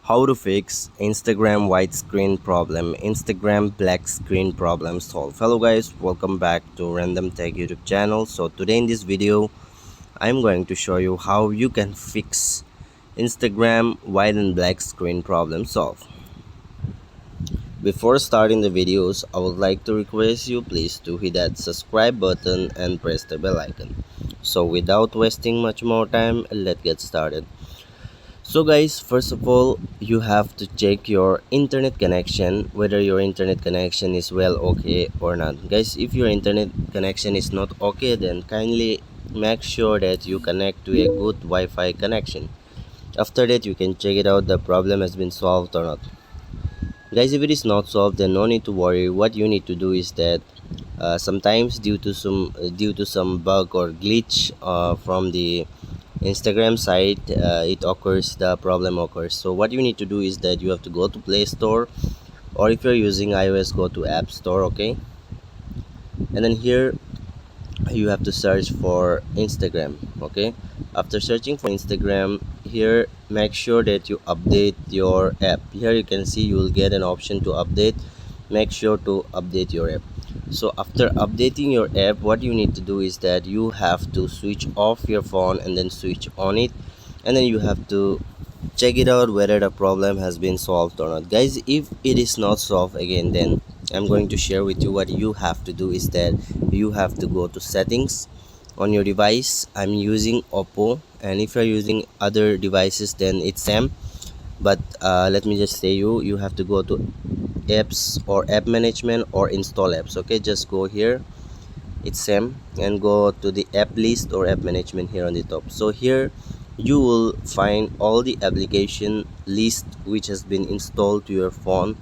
How to fix Instagram white screen problem, Instagram black screen problem solved. Hello guys, welcome back to Random Tech YouTube channel. So today in this video, I'm going to show you how you can fix Instagram white and black screen problem solved. Before starting the videos, I would like to request you please to hit that subscribe button and press the bell icon. So without wasting much more time, let's get started. So guys, first of all, you have to check your internet connection, whether your internet connection is well okay or not. Guys, if your internet connection is not okay, then kindly make sure that you connect to a good Wi-Fi connection. After that, you can check it out the problem has been solved or not. Guys, if it is not solved, then no need to worry. What you need to do is that sometimes due to some bug or glitch from the Instagram site, the problem occurs. So what you need to do is that you have to go to Play Store, or if you're using iOS, go to App Store. Okay, and then here you have to search for Instagram. Okay, after searching for Instagram, here make sure that you update your app. Here you can see you will get an option to update. Make sure to update your app. So after updating your app, what you need to do is that you have to switch off your phone and then switch on it, and then you have to check it out whether the problem has been solved or not. Guys, if it is not solved again, then I'm going to share with you what you have to do is that you have to go to settings on your device. I'm using Oppo, and if you're using other devices, then it's same. But let me just say you have to go to apps or app management or install apps. Okay, just go here, it's same, and go to the app list or app management here on the top. So here you will find all the application list which has been installed to your phone.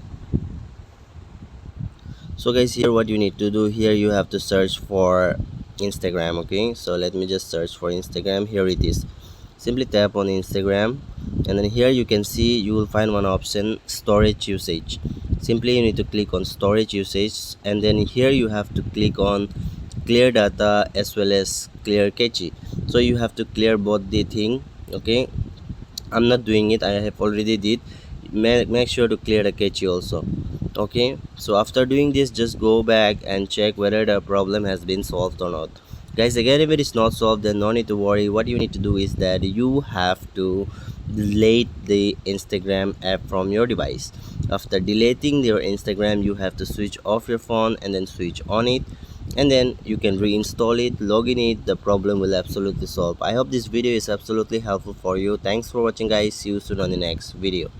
So guys, here what you need to do, here you have to search for Instagram. Okay, so let me just search for Instagram. Here it is. Simply tap on Instagram, and then here you can see you will find one option, storage usage. Simply you need to click on storage usage, and then here you have to click on clear data as well as clear cache. So you have to clear both the thing. Okay, I'm not doing it, I have already did. Make sure to clear the cache also. Okay, so after doing this, just go back and check whether the problem has been solved or not. Guys, again, if it is not solved, then no need to worry. What you need to do is that you have to delete the Instagram app from your device. After deleting your Instagram, you have to switch off your phone and then switch on it, and then you can reinstall it, log in it. The problem will absolutely solve. I hope this video is absolutely helpful for you. Thanks for watching guys, see you soon on the next video.